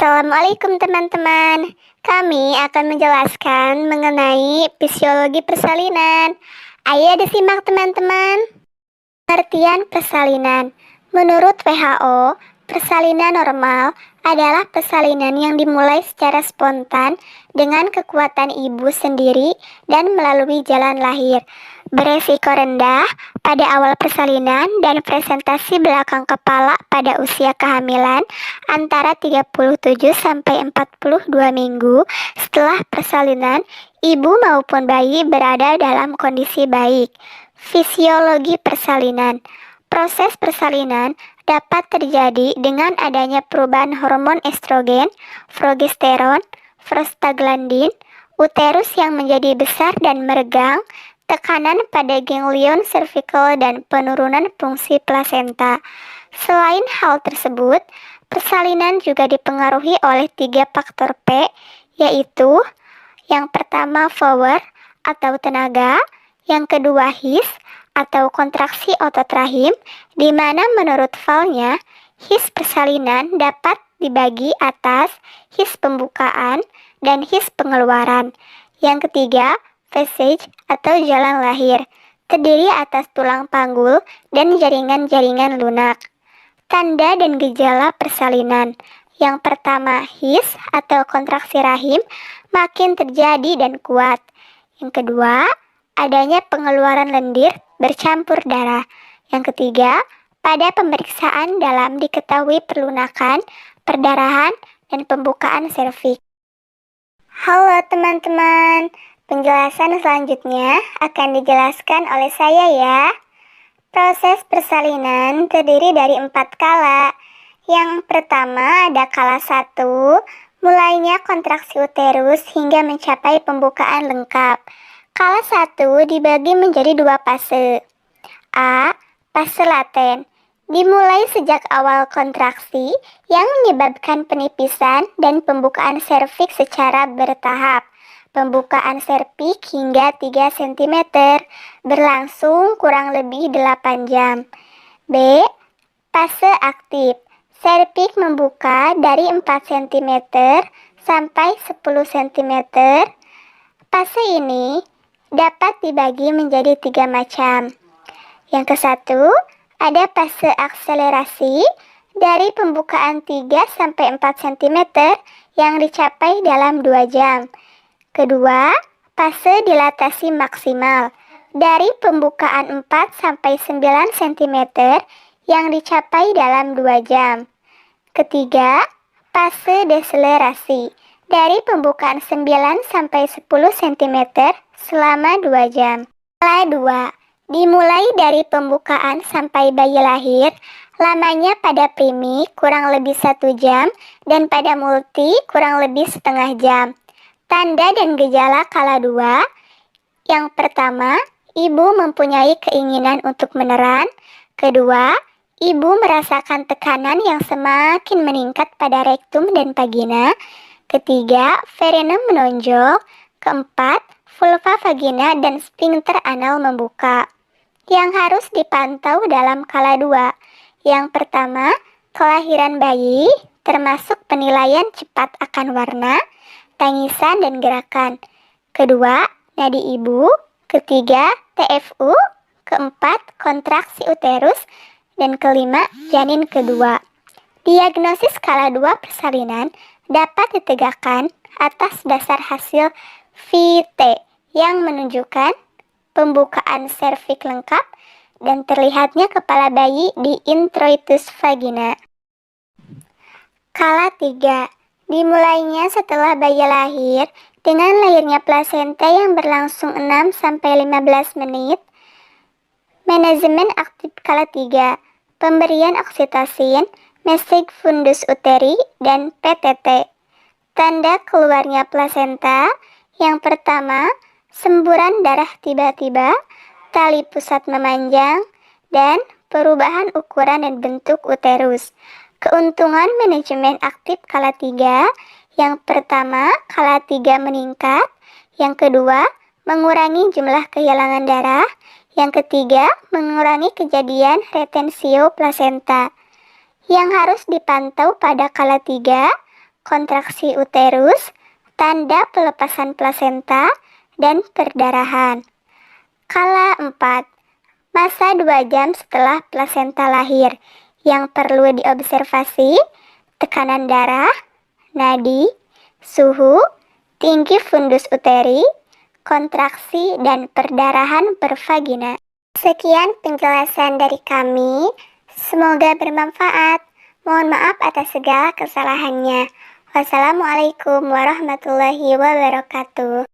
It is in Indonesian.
Assalamualaikum teman-teman. Kami akan menjelaskan mengenai fisiologi persalinan. Ayo disimak teman-teman. Pengertian persalinan. Menurut WHO, persalinan normal adalah persalinan yang dimulai secara spontan dengan kekuatan ibu sendiri dan melalui jalan lahir. Beresiko rendah pada awal persalinan dan presentasi belakang kepala pada usia kehamilan antara 37 sampai 42 minggu setelah persalinan, ibu maupun bayi berada dalam kondisi baik. Fisiologi persalinan. Proses persalinan dapat terjadi dengan adanya perubahan hormon estrogen, progesteron, prostaglandin, uterus yang menjadi besar dan meregang, tekanan pada ganglion cervical dan penurunan fungsi plasenta. Selain hal tersebut, persalinan juga dipengaruhi oleh 3 faktor P, yaitu yang pertama power atau tenaga, yang kedua his atau kontraksi otot rahim, di mana menurut Val-nya, his persalinan dapat dibagi atas his pembukaan dan his pengeluaran. Yang ketiga, passage atau jalan lahir, terdiri atas tulang panggul dan jaringan-jaringan lunak. Tanda dan gejala persalinan. Yang pertama, his atau kontraksi rahim makin terjadi dan kuat. Yang kedua, adanya pengeluaran lendir bercampur darah. Yang ketiga, pada pemeriksaan dalam diketahui perlunakan, perdarahan, dan pembukaan serviks. Halo teman-teman, penjelasan selanjutnya akan dijelaskan oleh saya ya. Proses persalinan terdiri dari 4 kala. Yang pertama ada kala 1, mulainya kontraksi uterus hingga mencapai pembukaan lengkap. Kala 1 dibagi menjadi 2 fase. A. Fase laten, dimulai sejak awal kontraksi yang menyebabkan penipisan dan pembukaan serviks secara bertahap. Pembukaan serviks hingga 3 cm, berlangsung kurang lebih 8 jam. B. Fase aktif, serviks membuka dari 4 cm sampai 10 cm. Fase ini dapat dibagi menjadi 3 macam. Yang ke-1, ada fase akselerasi dari pembukaan 3-4 cm yang dicapai dalam 2 jam. Kedua, fase dilatasi maksimal dari pembukaan 4-9 cm yang dicapai dalam 2 jam. Ketiga, fase deselerasi dari pembukaan 9-10 cm selama 2 jam. Kala 2, dimulai dari pembukaan sampai bayi lahir, lamanya pada primi kurang lebih 1 jam dan pada multi kurang lebih setengah jam. Tanda dan gejala kala 2. Yang pertama, ibu mempunyai keinginan untuk meneran. Kedua, ibu merasakan tekanan yang semakin meningkat pada rektum dan vagina. Ketiga, perineum menonjol. Keempat, vulva vagina dan sphincter anal membuka. Yang harus dipantau dalam kala 2. Yang pertama, kelahiran bayi, termasuk penilaian cepat akan warna, tangisan dan gerakan. Kedua, nadi ibu. Ketiga, TFU. Keempat, kontraksi uterus. Dan kelima, janin kedua. Diagnosis kala 2 persalinan dapat ditegakkan atas dasar hasil VT yang menunjukkan pembukaan serviks lengkap dan terlihatnya kepala bayi di introitus vagina. Kala 3, dimulainya setelah bayi lahir dengan lahirnya plasenta yang berlangsung 6-15 menit. Manajemen aktif kala 3, pemberian oksitosin, message fundus uteri, dan PTT. Tanda keluarnya plasenta. Yang pertama, semburan darah tiba-tiba, tali pusat memanjang, dan perubahan ukuran dan bentuk uterus. Keuntungan manajemen aktif kala 3. Yang pertama, kala 3 meningkat. Yang kedua, mengurangi jumlah kehilangan darah. Yang ketiga, mengurangi kejadian retensio plasenta. Yang harus dipantau pada kala 3, kontraksi uterus, tanda pelepasan plasenta, dan perdarahan. Kala 4, masa 2 jam setelah plasenta lahir. Yang perlu diobservasi, tekanan darah, nadi, suhu, tinggi fundus uteri, kontraksi, dan perdarahan per vagina. Sekian penjelasan dari kami, semoga bermanfaat. Mohon maaf atas segala kesalahannya. Wassalamualaikum warahmatullahi wabarakatuh.